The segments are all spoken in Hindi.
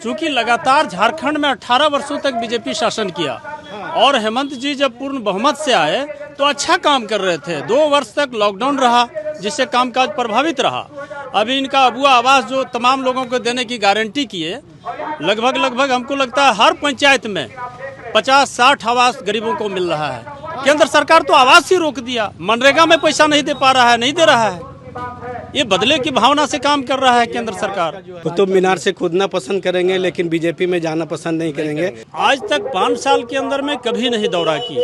चूंकि लगातार झारखंड में 18 वर्षों तक बीजेपी शासन किया और हेमंत जी जब पूर्ण बहुमत से आए तो अच्छा काम कर रहे थे। 2 वर्ष तक लॉकडाउन रहा जिससे कामकाज प्रभावित रहा। अभी इनका अबुआ आवास जो तमाम लोगों को देने की गारंटी किए, लगभग हमको लगता है हर पंचायत में 50-60 आवास गरीबों को मिल रहा है। केंद्र सरकार तो आवास ही रोक दिया, मनरेगा में पैसा नहीं दे पा रहा है, नहीं दे रहा है। ये बदले की भावना से काम कर रहा है केंद्र सरकार। कुतुब मीनार से कूदना पसंद करेंगे लेकिन बीजेपी में जाना पसंद नहीं करेंगे। आज तक 5 साल के अंदर में कभी नहीं दौरा की,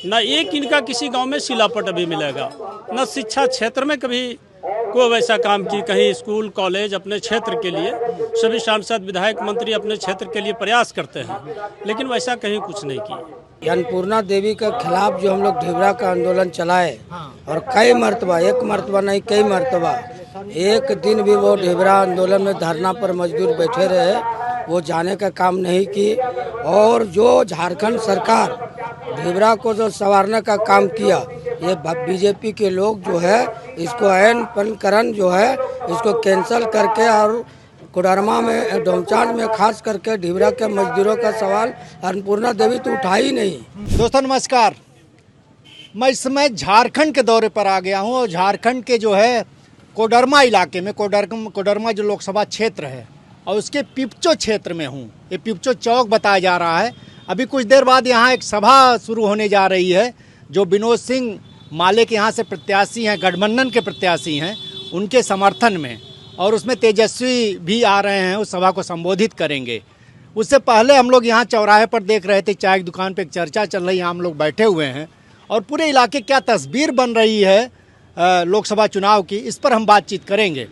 न एक इनका किसी गांव में शिलापट अभी मिलेगा, न शिक्षा क्षेत्र में कभी कोई वैसा काम की। कहीं स्कूल कॉलेज अपने क्षेत्र के लिए सभी सांसद विधायक मंत्री अपने क्षेत्र के लिए प्रयास करते हैं, लेकिन वैसा कहीं कुछ नहीं किया। अन्नपूर्णा देवी के खिलाफ जो हम लोग ढिबरा का आंदोलन चलाए और कई मरतबा, एक मरतबा नहीं कई मरतबा, एक दिन भी वो ढिबरा आंदोलन में धरना पर मजदूर बैठे रहे, वो जाने का काम नहीं की। और जो झारखंड सरकार ढिबरा को जो संवारने का काम किया, ये बीजेपी के लोग जो है इसको ऐनपनकरण जो है इसको कैंसिल करके और कोडरमा में डोमचांच में खास करके ढिबरा के मजदूरों का सवाल अन्नपूर्णा देवी तो उठा ही नहीं। दोस्तों नमस्कार, मैं इस समय झारखंड के दौरे पर आ गया हूँ और झारखंड के जो है कोडरमा इलाके में, कोडरमा जो लोकसभा क्षेत्र है और उसके पिपचो क्षेत्र में हूँ। ये पिपचो चौक बताया जा रहा है। अभी कुछ देर बाद यहाँ एक सभा शुरू होने जा रही है जो विनोद सिंह माले के यहाँ से प्रत्याशी हैं, गठबंधन के प्रत्याशी हैं, उनके समर्थन में, और उसमें तेजस्वी भी आ रहे हैं, उस सभा को संबोधित करेंगे। उससे पहले हम लोग यहाँ चौराहे पर देख रहे थे, चाय की दुकान पे एक चर्चा चल रही है, हम लोग बैठे हुए हैं और पूरे इलाके क्या तस्वीर बन रही है लोकसभा चुनाव की, इस पर हम बातचीत करेंगे।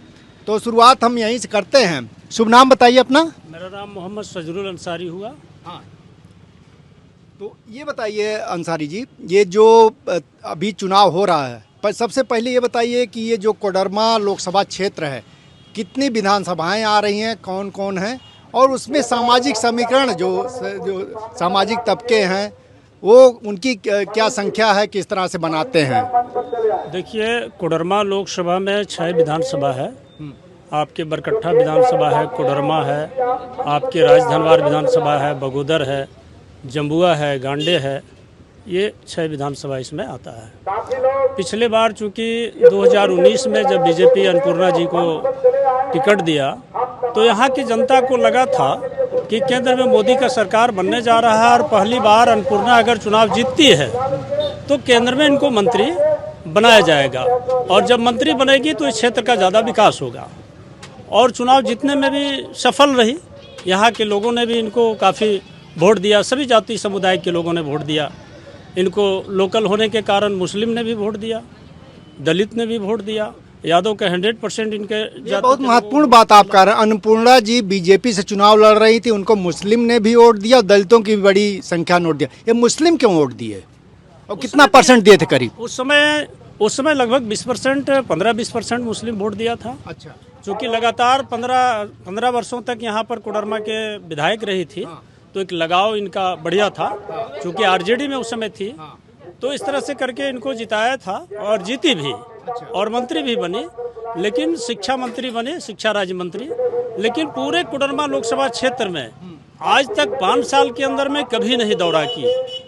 तो शुरुआत हम यहीं से करते हैं। शुभ नाम बताइए अपना। मेरा नाम मोहम्मद सजरुल अंसारी हुआ। हाँ, तो ये बताइए अंसारी जी, ये जो अभी चुनाव हो रहा है, पर सबसे पहले ये बताइए कि ये जो कोडरमा लोकसभा क्षेत्र है, कितनी विधानसभाएं आ रही हैं, कौन कौन हैं, और उसमें सामाजिक समीकरण जो सामाजिक तबके हैं वो उनकी क्या संख्या है, किस तरह से बनाते हैं? देखिए, कोडरमा लोकसभा में 6 विधानसभा है। आपके बरकट्ठा विधानसभा है, कोडरमा है, आपके राजधनवार विधानसभा है, बगोदर है, जम्बुआ है, गांडे है। ये 6 विधानसभा इसमें आता है। पिछले बार चूंकि 2019 में जब बीजेपी अन्नपूर्णा जी को टिकट दिया तो यहाँ की जनता को लगा था कि केंद्र में मोदी का सरकार बनने जा रहा है और पहली बार अन्नपूर्णा अगर चुनाव जीतती है तो केंद्र में इनको मंत्री बनाया जाएगा, और जब मंत्री बनेगी तो इस क्षेत्र का ज़्यादा विकास होगा। और चुनाव जीतने में भी सफल रही। यहाँ के लोगों ने भी इनको काफ़ी वोट दिया, सभी जाति समुदाय के लोगों ने वोट दिया इनको। लोकल होने के कारण मुस्लिम ने भी वोट दिया, दलित ने भी वोट दिया, यादव का 100% इनके। ये बहुत महत्वपूर्ण बात आप कह रहे हैं। अन्नपूर्णा जी बीजेपी से चुनाव लड़ रही थी, उनको मुस्लिम ने भी वोट दिया, दलितों की भी बड़ी संख्या ने वोट दिया। ये मुस्लिम क्यों वोट दिए और कितना परसेंट दिए थे करीब? उस समय लगभग 20%, 15-20% मुस्लिम वोट दिया था। अच्छा, चूँकि लगातार 15 वर्षों तक यहाँ पर कोडरमा के विधायक रही थी तो एक लगाव इनका बढ़िया था। चूँकि आरजेडी में उस समय थी तो इस तरह से करके इनको जिताया था और जीती भी और मंत्री भी बनी, लेकिन शिक्षा मंत्री बने, शिक्षा राज्य मंत्री। लेकिन पूरे कोडरमा लोकसभा क्षेत्र में आज तक 5 साल के अंदर में कभी नहीं दौरा की,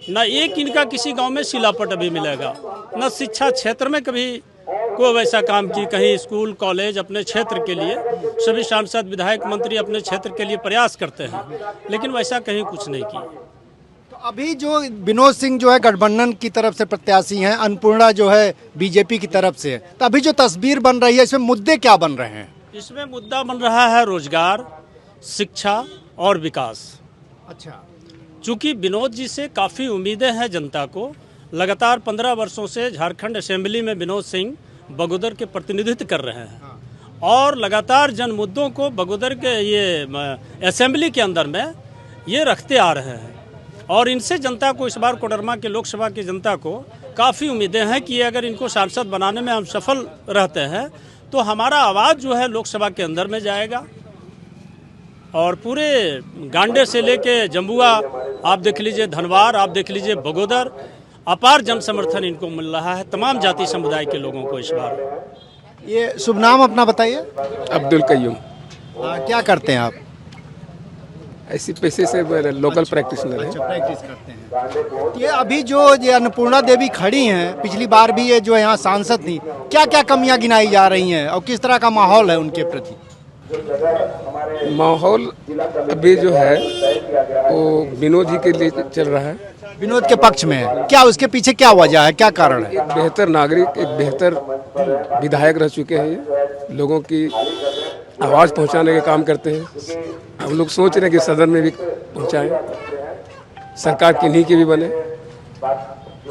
न एक इनका किसी गांव में शिलापट अभी मिलेगा, न शिक्षा क्षेत्र में कभी कोई वैसा काम की। कहीं स्कूल कॉलेज अपने क्षेत्र के लिए सभी सांसद विधायक मंत्री अपने क्षेत्र के लिए प्रयास करते हैं, लेकिन वैसा कहीं कुछ नहीं किया। तो अभी जो विनोद सिंह जो है गठबंधन की तरफ से प्रत्याशी हैं, अन्नपूर्णा जो है बीजेपी की तरफ से है, तो अभी जो तस्वीर बन रही है इसमें मुद्दे क्या बन रहे हैं? इसमें मुद्दा बन रहा है रोजगार, शिक्षा और विकास। अच्छा, चूँकि विनोद जी से काफ़ी उम्मीदें हैं जनता को। लगातार 15 वर्षों से झारखंड असेंबली में विनोद सिंह बगोदर के प्रतिनिधित्व कर रहे हैं और लगातार जन मुद्दों को बगोदर के ये असेंबली के अंदर में ये रखते आ रहे हैं। और इनसे जनता को इस बार कोडरमा के लोकसभा की जनता को काफ़ी उम्मीदें हैं कि अगर इनको सांसद बनाने में हम सफल रहते हैं तो हमारा आवाज़ जो है लोकसभा के अंदर में जाएगा। और पूरे गांडे से लेके जम्बुआ आप देख लीजिए, धनवार आप देख लीजिए, बगोदर, अपार जन समर्थन इनको मिल रहा है तमाम जाति समुदाय के लोगों को इस बार। ये शुभ नाम अपना बताइए। अब्दुल कयूम। क्या करते हैं आप? ऐसी पैसे से लोकल प्रैक्टिशनर है। प्रैक्टिस करते हैं। ये अभी जो ये अन्नपूर्णा देवी खड़ी हैं, पिछली बार भी ये जो यहाँ सांसद थी, क्या क्या कमियां गिनाई जा रही हैं और किस तरह का माहौल है उनके प्रति? माहौल अभी जो है वो विनोद जी के लिए चल रहा है। विनोद के पक्ष में है, क्या उसके पीछे क्या वजह है, क्या कारण है? एक बेहतर नागरिक, एक बेहतर विधायक रह चुके हैं। ये लोगों की आवाज़ पहुंचाने के काम करते हैं। हम लोग सोच रहे हैं कि सदन में भी पहुंचाएं, सरकार किन्हीं की भी बने।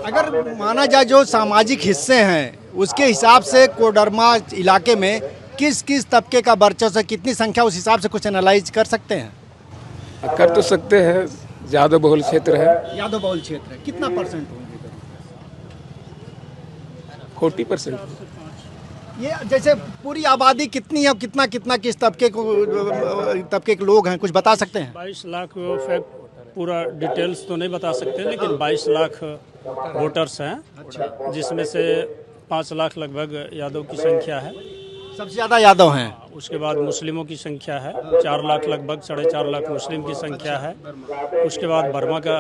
अगर माना जाए जो सामाजिक हिस्से हैं उसके हिसाब से कोडरमा इलाके में किस किस तबके का वर्चस्व है, कितनी संख्या, उस हिसाब से कुछ एनालाइज कर सकते हैं? कर तो सकते हैं, ज़्यादा बहुल क्षेत्र है। यादव बहुल क्षेत्र है, कितना परसेंट होंगे? 40%। ये जैसे पूरी आबादी कितनी है, कितना कितना किस तबके के लोग हैं, कुछ बता सकते हैं? 22 लाख पूरा डिटेल्स तो नहीं बता सकते, लेकिन 22 लाख वोटर्स हैं। जिसमें से 5 लाख लगभग यादव की संख्या है। सबसे ज़्यादा यादव हैं। उसके बाद मुस्लिमों की संख्या है 4 लाख, लगभग 4.5 लाख मुस्लिम की संख्या है। उसके बाद बर्मा का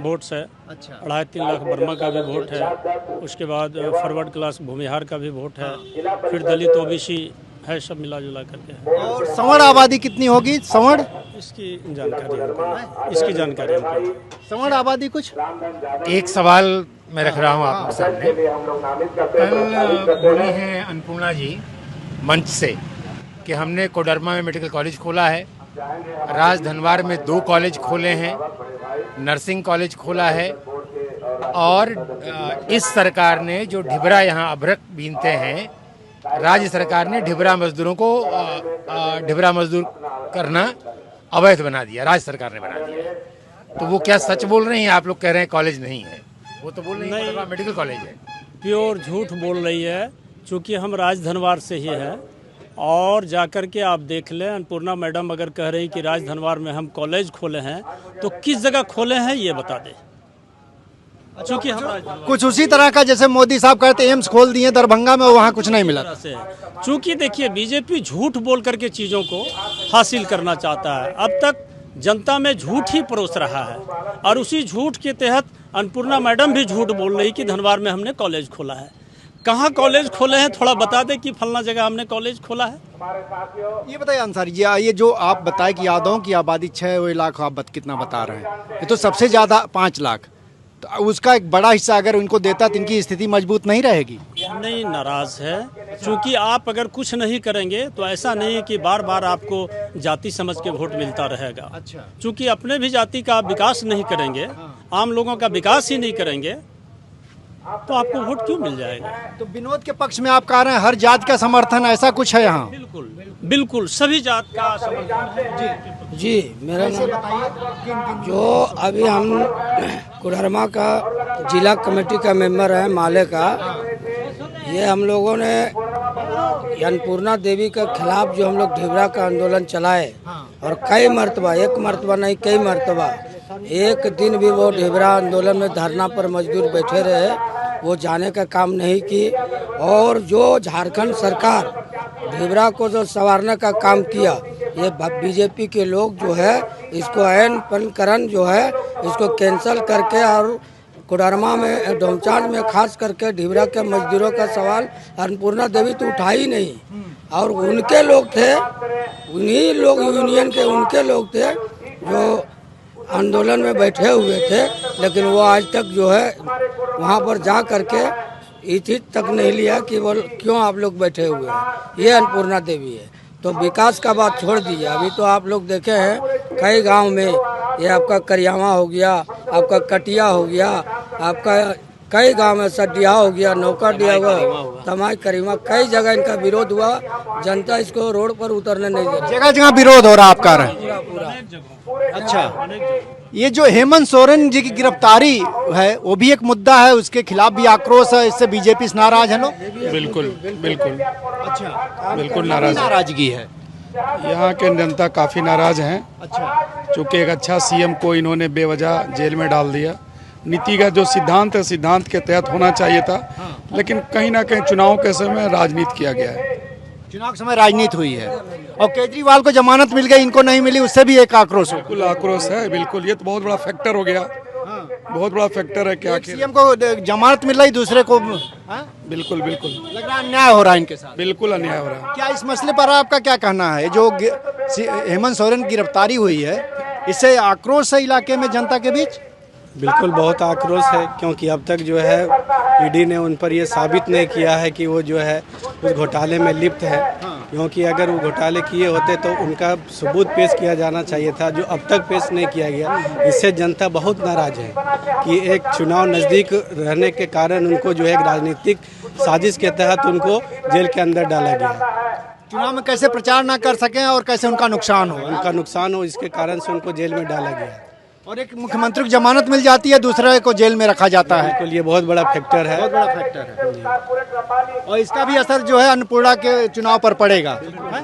वोट्स है, 2.5-3 लाख बर्मा का भी वोट है। उसके बाद फॉरवर्ड क्लास भूमिहार का भी वोट है। फिर दलित ओबीसी है, सब मिला जुला करके है। और संवर्ण आबादी कितनी होगी? संवर्ण, इसकी जानकारी हमको नहीं। इसकी जानकारी हमको नहीं। संवर्ण आबादी कुछ? एक सवाल मैं रख रहा हूँ आपके सामने। कल बोली हैं अन्नपूर्णा जी मंच से कि हमने कोडरमा में मेडिकल कॉलेज खोला है, राजधनवार में 2 कॉलेज खोले हैं, नर्सिंग कॉलेज खोला है, और इस सरकार ने जो ढिबरा यहाँ अभ्रक बीनते हैं, राज्य सरकार ने ढिबरा मजदूरों को ढिबरा मजदूर करना अवैध बना दिया, राज्य सरकार ने बना दिया है। तो वो क्या सच बोल रही हैं? आप लोग कह रहे हैं कॉलेज नहीं है, वो तो बोल रही है कोडरमा मेडिकल कॉलेज है। प्योर झूठ बोल रही है, चूँकि हम राजधनवार से ही हैं। और जाकर के आप देख लें, अन्नपूर्णा मैडम अगर कह रही कि राजधनवार में हम कॉलेज खोले हैं, तो किस जगह खोले हैं ये बता दें। चूँकि हम कुछ उसी तरह का जैसे मोदी साहब कहते एम्स खोल दिए दरभंगा में, वहाँ कुछ नहीं मिला। चूँकि देखिए, बीजेपी झूठ बोल करके चीज़ों को हासिल करना चाहता है। अब तक जनता में झूठ ही परोस रहा है, और उसी झूठ के तहत अन्नपूर्णा मैडम भी झूठ बोल रही कि धनवार में हमने कॉलेज खोला है। कहाँ कॉलेज खोले हैं, थोड़ा बता दें कि फलना जगह हमने कॉलेज खोला है। ये बताइए अंसारी जी, ये जो आप बताए कि यादवों की आबादी 6 लाख, आप कितना बता रहे हैं, ये तो सबसे ज़्यादा 5 लाख, तो उसका एक बड़ा हिस्सा अगर उनको देता तो इनकी स्थिति मजबूत नहीं रहेगी। नहीं, नाराज है। क्योंकि आप अगर कुछ नहीं करेंगे तो ऐसा नहीं है कि बार बार आपको जाति समझ के वोट मिलता रहेगा। अच्छा। क्योंकि अपने भी जाति का विकास नहीं करेंगे, आम लोगों का विकास ही नहीं करेंगे, तो आपको वोट क्यों मिल जाएगा? तो विनोद के पक्ष में आप कह रहे हैं हर जात का समर्थन, ऐसा कुछ है यहाँ? बिल्कुल बिल्कुल, सभी जात का समर्थन है। जी, मेरा नाम जो अभी हम कोडरमा का जिला कमेटी का मेंबर है माले का, ये हम लोगों ने अन्नपूर्णा देवी के खिलाफ जो हम लोग ढिबरा का आंदोलन चलाए, और कई मरतबा, एक मरतबा नहीं कई मरतबा, एक दिन भी वो ढिबरा आंदोलन में धरना पर मजदूर बैठे रहे, वो जाने का काम नहीं की। और जो झारखंड सरकार ढिबरा को जो संवारने का काम किया, ये बीजेपी के लोग जो है इसको ऐनपनकरण जो है इसको कैंसिल करके, और कोडरमा में डोमचांच में खास करके ढिबरा के मजदूरों का सवाल अन्नपूर्णा देवी तो उठा ही नहीं। और उनके लोग थे, उन्हीं लोग यूनियन के उनके लोग थे जो आंदोलन में बैठे हुए थे, लेकिन वो आज तक जो है वहाँ पर जा करके इति तक नहीं लिया कि वो क्यों आप लोग बैठे हुए हैं। ये अन्नपूर्णा देवी है। तो विकास का बात छोड़ दीजिए, अभी तो आप लोग देखे हैं कई गांव में, ये आपका करियावा हो गया, आपका कटिया हो गया, आपका कई गांव में सडिया हो गया, नौकरडिया हुआ, तमाई करीमा, कई जगह इनका विरोध हुआ। जनता इसको रोड पर उतरने नहीं दे रही, जगह जगह विरोध हो रहा आप कह रहे हैं? पूरा। अच्छा, ये जो हेमंत सोरेन जी की गिरफ्तारी है वो भी एक मुद्दा है, उसके खिलाफ भी आक्रोश है, इससे बीजेपी से नाराज है लोग? बिल्कुल बिल्कुल। अच्छा, बिल्कुल नाराजगी है यहाँ के जनता काफ़ी नाराज हैं। अच्छा, चूँकि एक अच्छा सीएम को इन्होंने बेवजह जेल में डाल दिया। नीति का जो सिद्धांत है, सिद्धांत के तहत होना चाहिए था, लेकिन कहीं ना कहीं चुनाव के समय राजनीति किया गया है। चुनाव के समय राजनीति हुई है और केजरीवाल को जमानत मिल गई, इनको नहीं मिली, उससे भी एक आक्रोश हो। बिल्कुल आक्रोश है, बिल्कुल ये तो बहुत बड़ा फैक्टर हो गया। बहुत बड़ा फैक्टर है क्या सीएम को जमानत मिल रही, दूसरे को बिल्कुल बिल्कुल लग रहा है अन्याय हो रहा है इनके साथ। बिल्कुल अन्याय हो रहा है। क्या इस मसले पर आपका क्या कहना है? जो हेमंत सोरेन की गिरफ्तारी हुई है, इससे आक्रोश है इलाके में जनता के बीच? बिल्कुल बहुत आक्रोश है, क्योंकि अब तक जो है ईडी ने उन पर ये साबित नहीं किया है कि वो जो है उस घोटाले में लिप्त है। क्योंकि अगर वो घोटाले किए होते तो उनका सबूत पेश किया जाना चाहिए था, जो अब तक पेश नहीं किया गया। इससे जनता बहुत नाराज है कि एक चुनाव नज़दीक रहने के कारण उनको जो है एक राजनीतिक साजिश के तहत उनको जेल के अंदर डाला गया। चुनाव में कैसे प्रचार ना कर सकें और कैसे उनका नुकसान हो, इसके कारण से उनको जेल में डाला गया। और एक मुख्यमंत्री को जमानत मिल जाती है, दूसरे को जेल में रखा जाता है। बिल्कुल ये बहुत बड़ा फैक्टर है। और इसका भी असर जो है अन्नपूर्णा के चुनाव पर पड़ेगा।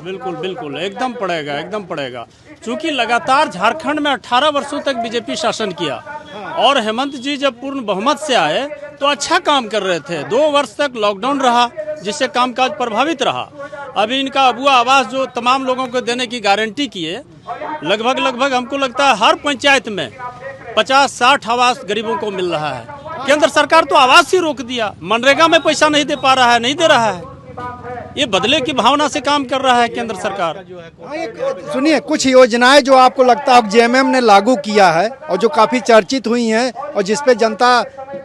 बिल्कुल बिल्कुल एकदम पड़ेगा, एकदम पड़ेगा। चूंकि लगातार झारखंड में 18 वर्षों तक बीजेपी शासन किया और हेमंत जी जब पूर्ण बहुमत से आए तो अच्छा काम कर रहे थे। 2 वर्ष तक लॉकडाउन रहा, जिससे कामकाज प्रभावित रहा। अभी इनका अबुआ आवास जो तमाम लोगों को देने की गारंटी किए, लगभग हमको लगता है हर पंचायत में 50-60 आवास गरीबों को मिल रहा है। केंद्र सरकार तो आवास ही रोक दिया, मनरेगा में पैसा नहीं दे पा रहा है, नहीं दे रहा है। ये बदले की भावना से काम कर रहा है केंद्र सरकार। सुनिए, कुछ योजनाएं जो आपको लगता है जेएमएम ने लागू किया है और जो काफी चर्चित हुई हैं और जिसपे जनता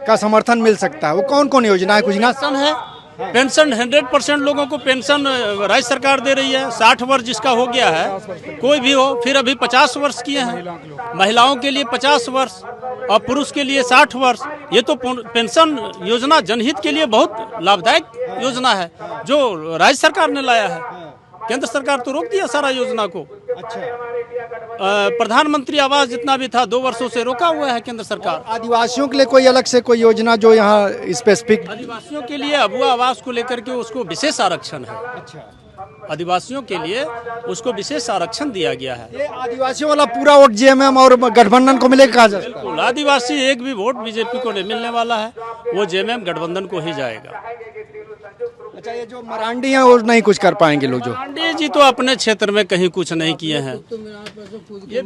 का समर्थन मिल सकता है, वो कौन कौन योजनाएं? कुछ ना है पेंशन 100% लोगों को पेंशन राज्य सरकार दे रही है। 60 वर्ष जिसका हो गया है, कोई भी हो, फिर अभी 50 वर्ष किए हैं। महिलाओं के लिए 50 वर्ष और पुरुष के लिए 60 वर्ष। ये तो पेंशन योजना जनहित के लिए बहुत लाभदायक योजना है जो राज्य सरकार ने लाया है। केंद्र सरकार तो रोक दिया सारा योजना को। प्रधानमंत्री आवास जितना भी था 2 वर्षों से रोका हुआ है केंद्र सरकार। आदिवासियों के लिए कोई अलग से कोई योजना जो यहाँ स्पेसिफिक? आदिवासियों के लिए अबुआ आवास को लेकर के उसको विशेष आरक्षण है। आदिवासियों के लिए उसको विशेष आरक्षण दिया गया है। ये आदिवासियों वाला पूरा वोट जेएमएम और गठबंधन को मिलेगा? कहा जाता है बिल्कुल, आदिवासी एक भी वोट बीजेपी को नहीं मिलने वाला है, वो जेएमएम गठबंधन को ही जाएगा। अच्छा, ये जो मरांडी हैं वो नहीं कुछ कर पाएंगे लोग? जो पांडे जी तो अपने क्षेत्र में कहीं कुछ नहीं किए हैं। ये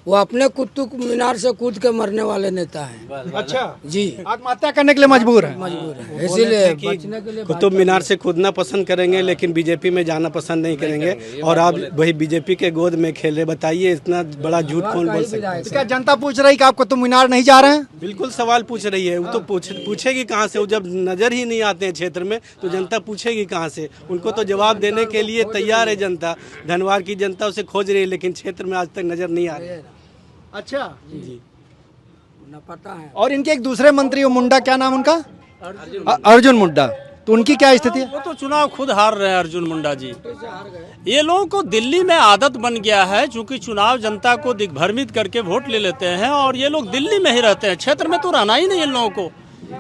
वो अपने कुतुब मीनार से कूद के मरने वाले नेता हैं। अच्छा जी, आत्महत्या करने के लिए मजबूर है। इसीलिए बचने के लिए कुतुब मीनार से कूदना पसंद करेंगे, लेकिन बीजेपी में जाना पसंद नहीं करेंगे। और आप वही बीजेपी के गोद में खेले। बताइए, इतना बड़ा झूठ कौन बोल सकता है? क्या जनता पूछ रही कि आप कुतुब मीनार नहीं जा रहे हैं? बिल्कुल सवाल पूछ रही है। वो तो पूछेगी कहाँ से? वो जब नजर ही नहीं आते हैं क्षेत्र में तो जनता पूछेगी कहाँ से? उनको तो जवाब देने के लिए तैयार है जनता। धनवार की जनता उसे खोज रही है, लेकिन क्षेत्र में आज तक नजर नहीं आ रही। अच्छा जी, न पता है। और इनके एक दूसरे मंत्री मुंडा, क्या नाम उनका? अर्जुन मुंडा, तो उनकी क्या स्थिति है? वो तो चुनाव खुद हार रहे हैं अर्जुन मुंडा जी। ये लोगों को दिल्ली में आदत बन गया है, चूंकि चुनाव जनता को दिग्भ्रमित करके वोट ले लेते हैं और ये लोग दिल्ली में ही रहते हैं। क्षेत्र में तो रहना ही नहीं इन लोगों को।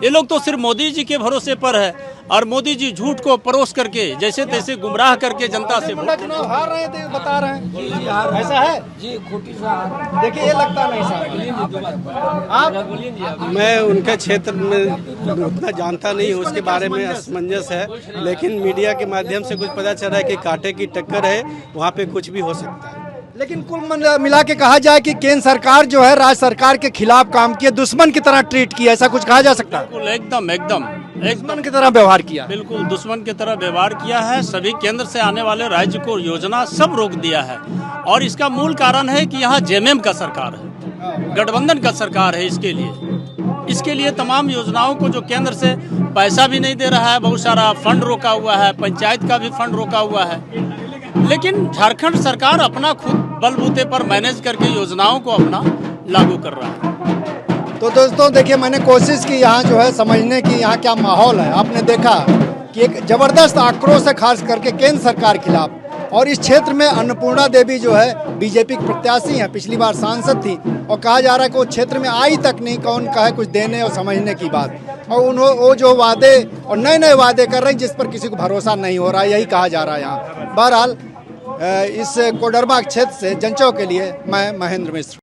ये लोग तो सिर्फ मोदी जी के भरोसे पर है और मोदी जी झूठ को परोस करके जैसे तैसे गुमराह करके जनता से चुनाव हार रहे थे, बता रहे हैं। ऐसा है जी, खोटी सा देखिए, ये लगता नहीं साहब। आप? मैं उनके क्षेत्र में उतना जानता नहीं हूँ, उसके बारे में असमंजस है। लेकिन मीडिया के माध्यम से कुछ पता चल रहा है कि कांटे की टक्कर है, वहाँ पे कुछ भी हो सकता है। लेकिन कुल मिला के कहा जाए कि केंद्र सरकार जो है राज्य सरकार के खिलाफ काम किया, दुश्मन की तरह ट्रीट किया, ऐसा कुछ कहा जा सकता है? बिल्कुल एकदम दुश्मन की तरह व्यवहार किया। बिल्कुल दुश्मन की तरह व्यवहार किया है। सभी केंद्र से आने वाले राज्य को योजना सब रोक दिया है और इसका मूल कारण है कि यहाँ जेएमएम का सरकार है, गठबंधन का सरकार है। इसके लिए तमाम योजनाओं को जो केंद्र से पैसा भी नहीं दे रहा है, बहुत सारा फंड रोका हुआ है, पंचायत का भी फंड रोका हुआ है। लेकिन झारखंड सरकार अपना खुद बलबूते पर मैनेज करके योजनाओं को अपना लागू कर रहा है। तो दोस्तों देखिए, मैंने कोशिश की यहाँ जो है समझने की यहाँ क्या माहौल है। आपने देखा कि एक जबरदस्त आक्रोश है खास करके केंद्र सरकार खिलाफ। और इस क्षेत्र में अन्नपूर्णा देवी जो है बीजेपी की प्रत्याशी हैं, पिछली बार सांसद थी और कहा जा रहा है कि वो क्षेत्र में आई तक नहीं, कौन कहे कुछ देने और समझने की बात। और वो जो वादे और नए नए वादे कर रहे हैं जिस पर किसी को भरोसा नहीं हो रहा है, यही कहा जा रहा है यहाँ। बहरहाल इस कोडरमा क्षेत्र से जनचौक के लिए मैं महेंद्र मिश्र।